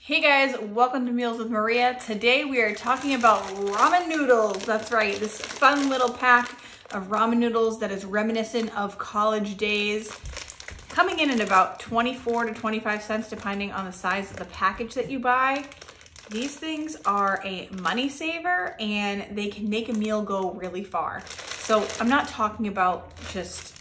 Hey guys, welcome to Meals with Maria. Today we are talking about ramen noodles. That's right, this fun little pack of ramen noodles that is reminiscent of college days. Coming in at about 24 to 25 cents depending on the size of the package that you buy. These things are a money saver and they can make a meal go really far. So I'm not talking about just,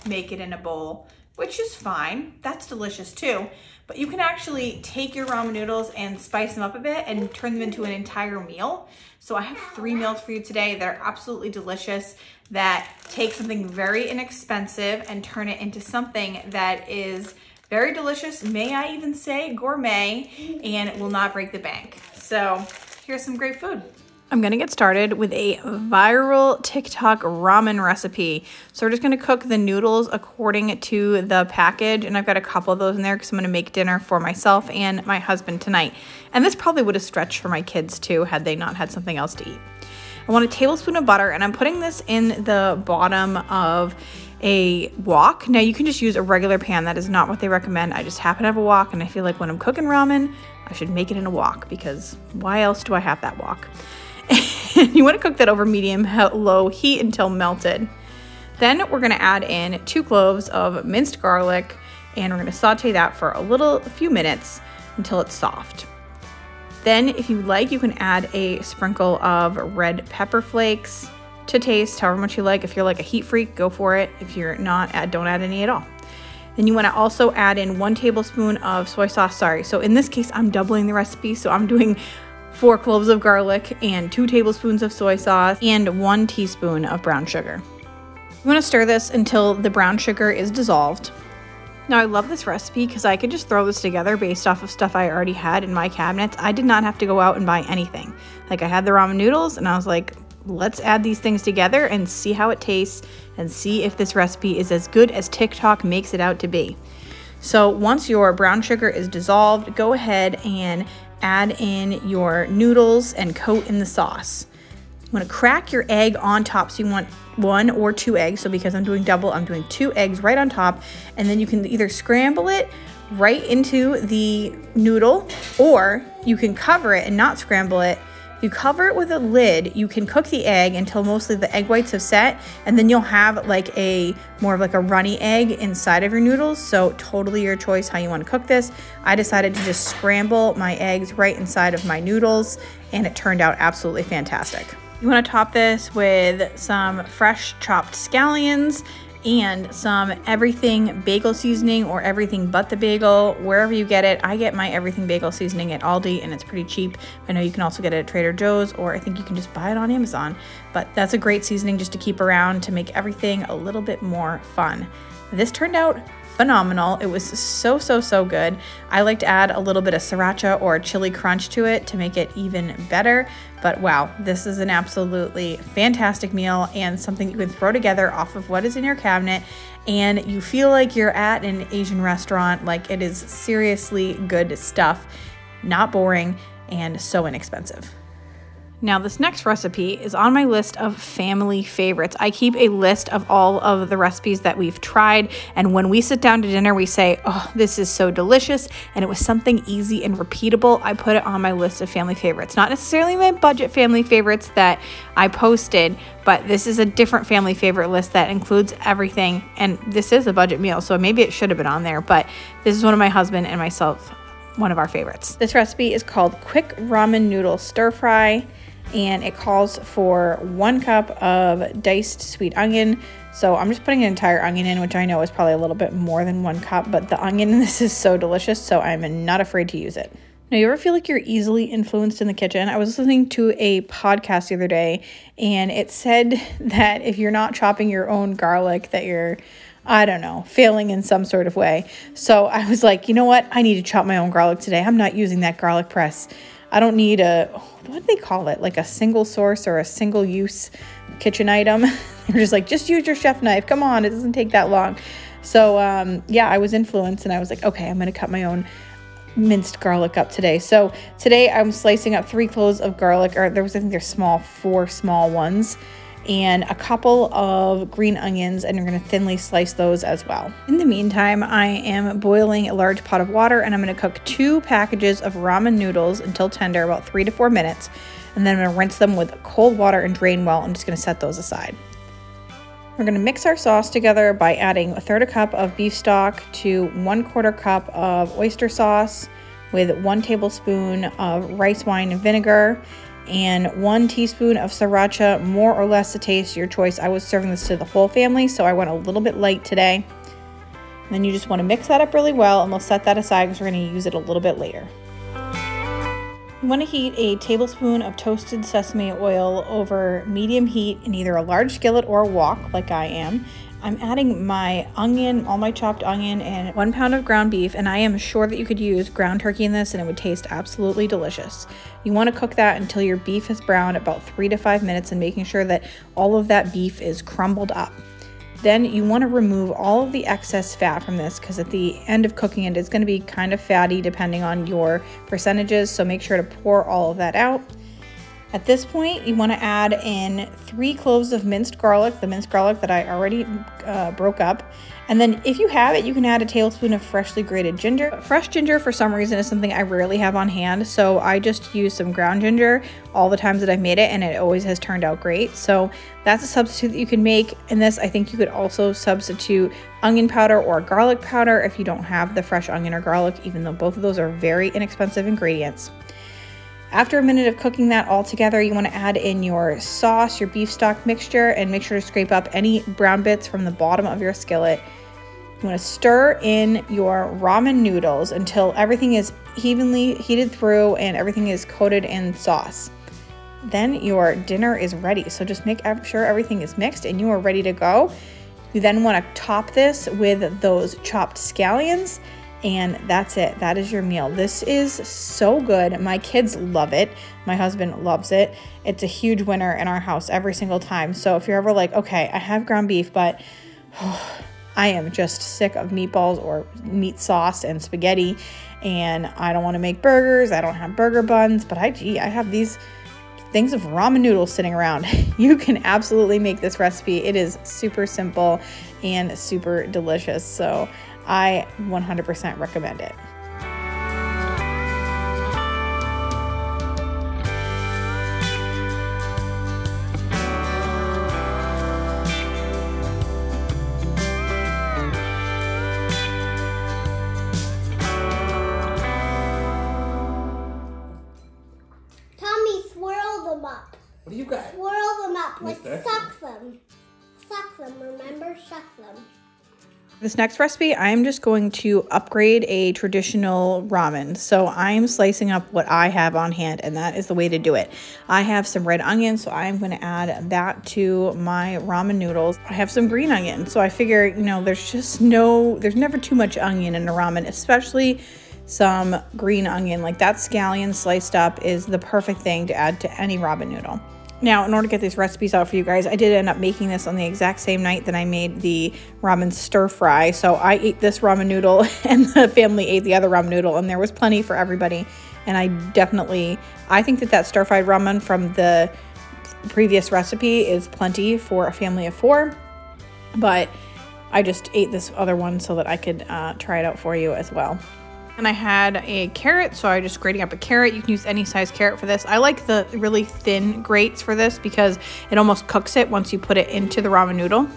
make it in a bowl, which is fine. That's delicious too. But you can actually take your ramen noodles and spice them up a bit and turn them into an entire meal. So I have 3 meals for you today that are absolutely delicious, that take something very inexpensive and turn it into something that is very delicious, may I even say gourmet, and will not break the bank. So here's some great food. I'm gonna get started with a viral TikTok ramen recipe. So we're just gonna cook the noodles according to the package, and I've got a couple of those in there because I'm gonna make dinner for myself and my husband tonight. And this probably would have stretched for my kids too had they not had something else to eat. I want a tablespoon of butter, and I'm putting this in the bottom of a wok. Now you can just use a regular pan. That is not what they recommend. I just happen to have a wok, and I feel like when I'm cooking ramen, I should make it in a wok because why else do I have that wok? And you want to cook that over medium-low heat until melted. Then we're going to add in 2 cloves of minced garlic, and we're going to saute that for a few minutes until it's soft. Then if you like, you can add a sprinkle of red pepper flakes to taste, however much you like. If you're like a heat freak, go for it. If you're not, don't add any at all. Then you want to also add in 1 tablespoon of soy sauce. So in this case, I'm doubling the recipe, so I'm doing 4 cloves of garlic and 2 tablespoons of soy sauce and 1 teaspoon of brown sugar. You want to stir this until the brown sugar is dissolved. Now I love this recipe because I could just throw this together based off of stuff I already had in my cabinets. I did not have to go out and buy anything. Like I had the ramen noodles and I was like, let's add these things together and see how it tastes and see if this recipe is as good as TikTok makes it out to be. So once your brown sugar is dissolved, go ahead and add in your noodles and coat in the sauce. You want to crack your egg on top, so you want 1 or 2 eggs. So because I'm doing double, I'm doing 2 eggs right on top, and then you can either scramble it right into the noodle, or you can cover it and not scramble it. If you cover it with a lid, you can cook the egg until mostly the egg whites have set, and then you'll have like more of a runny egg inside of your noodles. So totally your choice how you want to cook this. I decided to just scramble my eggs right inside of my noodles, and it turned out absolutely fantastic. You want to top this with some fresh chopped scallions and some everything bagel seasoning, or everything but the bagel, wherever you get it. I get my everything bagel seasoning at Aldi, and it's pretty cheap. I know you can also get it at Trader Joe's, or I think you can just buy it on Amazon. But that's a great seasoning just to keep around to make everything a little bit more fun. This turned out phenomenal. It was so good. I like to add a little bit of sriracha or chili crunch to it to make it even better. But wow, this is an absolutely fantastic meal and something you can throw together off of what is in your cabinet, and you feel like you're at an Asian restaurant. Like, it is seriously good stuff, not boring, and so inexpensive. Now this next recipe is on my list of family favorites. I keep a list of all of the recipes that we've tried, and when we sit down to dinner we say, oh, this is so delicious, and it was something easy and repeatable. I put it on my list of family favorites. Not necessarily my budget family favorites that I posted, but this is a different family favorite list that includes everything, and this is a budget meal, so maybe it should have been on there, but this is one of my husband and myself, one of our favorites. This recipe is called Quick Ramen Noodle Stir Fry, and it calls for 1 cup of diced sweet onion. So I'm just putting an entire onion in, which I know is probably a little bit more than 1 cup, but the onion in this is so delicious, so I'm not afraid to use it. Now, you ever feel like you're easily influenced in the kitchen? I was listening to a podcast the other day, and it said that if you're not chopping your own garlic, that you're, I don't know, failing in some sort of way. So I was like, you know what? I need to chop my own garlic today. I'm not using that garlic press. I don't need what do they call it? Like a single source or a single use kitchen item. They're just like, just use your chef knife. Come on, it doesn't take that long. So yeah, I was influenced, and I was like, okay, I'm going to cut my own minced garlic up today. So today I'm slicing up 3 cloves of garlic, or I think they're small, 4 small ones. and a couple of green onions, and you're going to thinly slice those as well. In the meantime, I am boiling a large pot of water, and I'm going to cook 2 packages of ramen noodles until tender, about 3 to 4 minutes, and then I'm going to rinse them with cold water and drain well. I'm just going to set those aside. We're going to mix our sauce together by adding 1/3 cup of beef stock to 1/4 cup of oyster sauce with 1 tablespoon of rice wine vinegar and 1 teaspoon of sriracha, more or less to taste, your choice. I was serving this to the whole family, so I went a little bit light today. And then you just want to mix that up really well, and we'll set that aside because we're going to use it a little bit later. You want to heat a tablespoon of toasted sesame oil over medium heat in either a large skillet or a wok like I am. I'm adding my onion, all my chopped onion, and 1 pound of ground beef, and I am sure that you could use ground turkey in this and it would taste absolutely delicious. You want to cook that until your beef is browned, about 3 to 5 minutes, and making sure that all of that beef is crumbled up. Then you want to remove all of the excess fat from this, because at the end of cooking it, it's going to be kind of fatty depending on your percentages, so make sure to pour all of that out. At this point, you want to add in 3 cloves of minced garlic, the minced garlic that I already broke up. And then if you have it, you can add a tablespoon of freshly grated ginger. But fresh ginger, for some reason, is something I rarely have on hand, so I just use some ground ginger all the times that I've made it, and it always has turned out great. So that's a substitute that you can make. In this, I think you could also substitute onion powder or garlic powder if you don't have the fresh onion or garlic, even though both of those are very inexpensive ingredients. After a minute of cooking that all together, you want to add in your sauce, your beef stock mixture, and make sure to scrape up any brown bits from the bottom of your skillet. You want to stir in your ramen noodles until everything is evenly heated through and everything is coated in sauce. Then your dinner is ready. So just make sure everything is mixed and you are ready to go. You then want to top this with those chopped scallions. And that's it. That is your meal. This is so good. My kids love it. My husband loves it. It's a huge winner in our house every single time. So if you're ever like, okay, I have ground beef, but I am just sick of meatballs or meat sauce and spaghetti, and I don't want to make burgers. I don't have burger buns, but I have these things of ramen noodles sitting around. You can absolutely make this recipe. It is super simple and super delicious. So I 100% recommend it. Tommy, swirl them up. What do you got? Swirl them up, like Mister? suck them. Suck them, remember? Suck them. This next recipe, I'm just going to upgrade a traditional ramen. So I'm slicing up what I have on hand, and that is the way to do it. I have some red onions, so I'm going to add that to my ramen noodles. I have some green onions, so I figure, you know, there's never too much onion in a ramen, especially some green onion. Like that scallion sliced up is the perfect thing to add to any ramen noodle. Now, in order to get these recipes out for you guys, I did end up making this on the exact same night that I made the ramen stir fry. So I ate this ramen noodle and the family ate the other ramen noodle, and there was plenty for everybody. And I think that stir fried ramen from the previous recipe is plenty for a family of 4. But I just ate this other one so that I could try it out for you as well. And I had a carrot, so I just grating up a carrot. You can use any size carrot for this. I like the really thin grates for this because it almost cooks it once you put it into the ramen noodle. You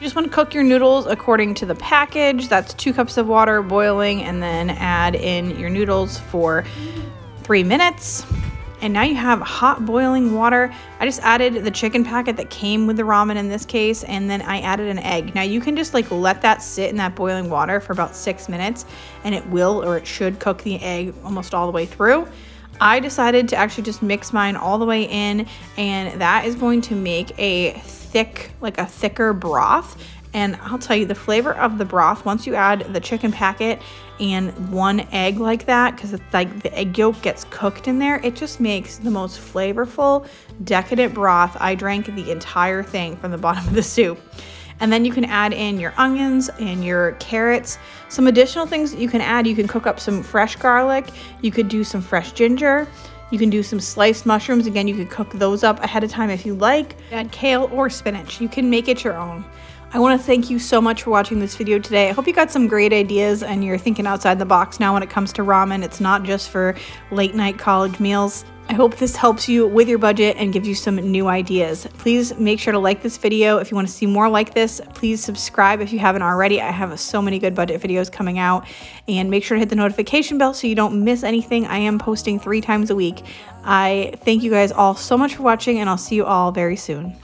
just want to cook your noodles according to the package. That's 2 cups of water boiling, and then add in your noodles for 3 minutes. And now you have hot boiling water. I just added the chicken packet that came with the ramen in this case, and then I added an egg. Now you can just like let that sit in that boiling water for about 6 minutes, and it will, or it should, cook the egg almost all the way through. I decided to actually just mix mine all the way in, and that is going to make a thicker broth. And I'll tell you, the flavor of the broth, once you add the chicken packet and 1 egg like that, because it's like the egg yolk gets cooked in there, it just makes the most flavorful, decadent broth. I drank the entire thing from the bottom of the soup. And then you can add in your onions and your carrots. Some additional things that you can add, you can cook up some fresh garlic, you could do some fresh ginger, You can do some sliced mushrooms. Again, you could cook those up ahead of time if you like. Add kale or spinach. You can make it your own. I want to thank you so much for watching this video today. I hope you got some great ideas and you're thinking outside the box now when it comes to ramen. It's not just for late night college meals. I hope this helps you with your budget and gives you some new ideas. Please make sure to like this video. If you want to see more like this, please subscribe if you haven't already. I have so many good budget videos coming out, and make sure to hit the notification bell so you don't miss anything. I am posting 3 times a week. I thank you guys all so much for watching, and I'll see you all very soon.